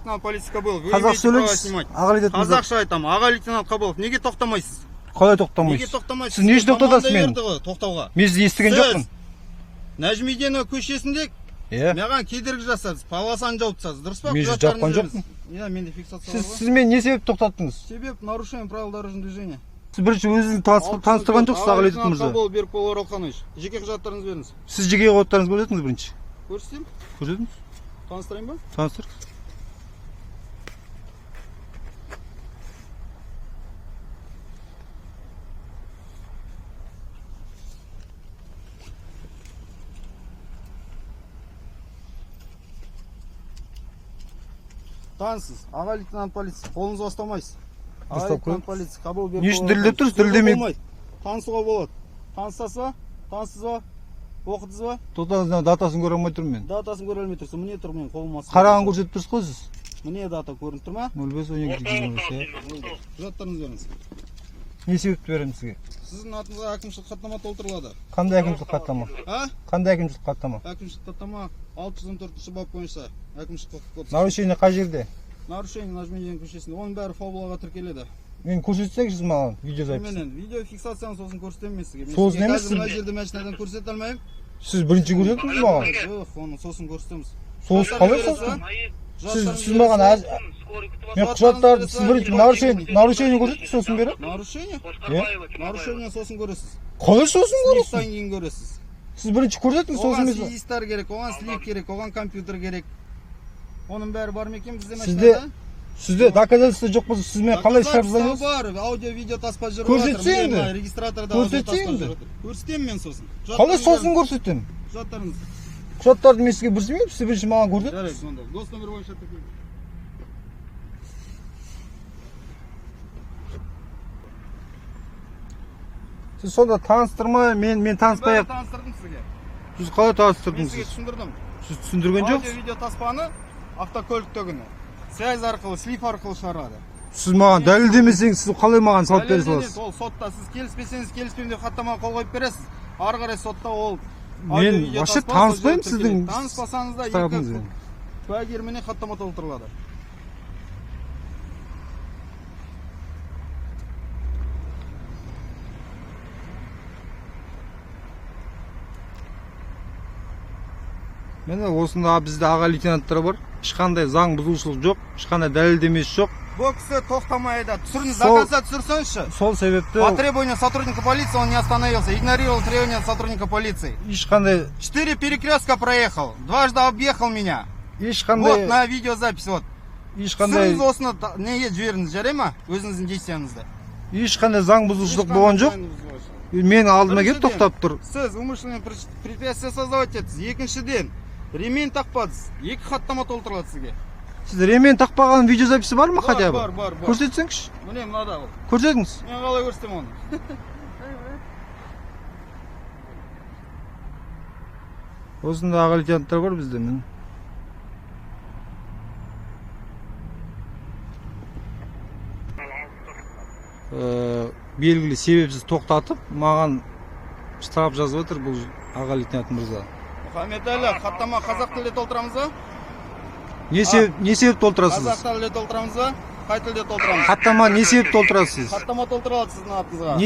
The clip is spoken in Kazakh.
Полиция Кабылов. Қазақша сөйлейсіз? Аға лейтенант мырза. Қазақша айтам. Аға лейтенант Кабылов. Неге тоқтамайсыз? Қалай тоқтамайсыз? Неге тоқтамайсыз? Сіз не үшін тоқтатасыз мені? Тоқтауға. Мен сізді естіген жоқпын. Нәжмеденов көшесінде маған кедергі жасадыңыз. Полосаны жауып тастадыңыз. Дұрыс па? Мен сізді жапқан жоқпын. Иә, менде фиксация бар. Сіз мені не себеп тоқтаттыңыз? Себеп нарушение правил дорожного движения. Сіз бірінші өзіңізді таныстырған жоқсыз, аға лейтенант мырза. Кабылов Берікбол Оралханович. Жеке құжаттарыңызды беріңіз. Сіз жеке құжаттарыңызды көрсетіңіз бірінші. Көрсетейін? Көрсетіңіз. Таныстырайын ба? Таныстырыңыз. Танысыз. Аға лейтенант полиция. Қолыңызды ұстамайсыз. Аға Ұстап лейтенант полиция. Кабылов Берікбол. Не үшін дірілдеп тұрсыз? Дірілдемей. Танысуға болады. Танысасыз ба? Танысыз ба? Оқыдыңыз ба? Тоқтаңыз, датасын көре алмай тұрмын мен. Датасын көре алмай тұрсың. Міне тұр мен қолыма. Қараған көрсетіп тұрсыз ғой сіз. Міне дата көрініп тұр ма? 05-12-25. Құжаттарыңызды беріңіз. Не себепті беремін сізге? Сіздің атыңызға әкімшілік хаттама толтырылады. Қандай әкімшілік хаттама? Қандай әкімшілік хаттама? Әкімшілік хаттама 614 бап бойынша әкімшілік құқық кодексы. Нарушение қай жерде? Нарушение Нәжмеденов көшесінде. Оның бәрі фабулаға тіркеледі. Мен көрсетсеңіз маған видеозапись. Мен видео фиксацияны сосын көрсетемін мен сізге. Сосын емес. Мына жерде машинадан көрсете алмаймын. Сіз бірінші көрсеттіңіз маған? Жоқ, оны сосын көрсетеміз. Сосын қалай сосын? Сіз маған мен құжаттарды сіз бірінші нарушение көрсеттіңіз сосын беріп? Нарушение? Нарушение сосын көресіз. Қалай сосын көресіз? Слиптан кейін көресіз. Сіз бірінші көрсеттіңіз сосын Оған сизистар керек, оған слив керек, оған компьютер керек. Оның бәрі бар ма екен бізде машинада? Сізде доказательство жоқ болса сіз мен қалай шарпылайсыз? Бар, аудио-видео таспа жүріп Көрсетсе енді. Регистраторда аудио таспа жүріп. Көрсетемін мен сосын. Қалай сосын көрсетемін? Құжаттарыңыз. Құжаттарды мен сізге көрсетемін, сіз бірінші маған көрсетіңіз. Жарайды, онда. Дос номер бойынша тіркеліңіз. Сіз сонда таныстырмай, мен таныспай-ақ. Таныстырдым сізге. Сіз қалай Мен таныстырдыңыз? сізге түсіндірдім. Сіз түсіндірген жоқсыз? Аудио-видео таспаны автокөліктегіні связь арқылы, слив арқылы шығарады. Сіз маған дәлелдемесеңіз, сіз қалай маған салып бере саласыз? Ол сотта сіз келіспесеңіз, келіспеймін деп хаттамаға қол қойып бересіз. Ары қарай сотта ол мен вообще таныспаймын сіздің таныспасаңыз да екі куәгерменен хаттама толтырылады. Міне осында бізде аға лейтенанттар бар. Ешқандай заң бұзушылық жоқ, ешқандай дәлелдемесі жоқ. Бұл кісі тоқтамайды. Түсіріңіз, до конца түсірсеңізші. Сол себепті По требованию сотрудника полиции он не остановился, игнорировал требования сотрудника полиции. ешқандай 4 перекрестка проехал, дважды объехал меня. ешқандай Вот на видеозапись вот. ешқандай Түсіріңіз осыны неге жіберіңіз, жарай ма? Өзіңіздің действияңызды. ешқандай заң бұзушылық болған жоқ. Мен алдыма келіп тоқтап тұр. Сіз умышленное препятствие создавать етсіз. Екіншіден, ремень тақпадыңыз. Екі хаттама толтырылады сізге. Сізде ремень тақпаған видеозаписі бар ма хотя бы? Бар. Көрсетсеңізші. Міне мынада ол. Көрсетіңіз. Мен қалай көрсетем оны? Осында аға лейтенанттар бар бізде мен. Белгілі себепсіз тоқтатып, маған штраф жазып отыр бұл аға лейтенант мырза. Мұхаммед-әлі, хаттама қазақ тілде толтырамыз ба? Не себеп толтырасыз? Қазақ тілде толтырамыз ба? Қай тілде толтырамыз? Хаттама не себеп толтырасыз? Хаттама толтырылады сіздің атыңызға.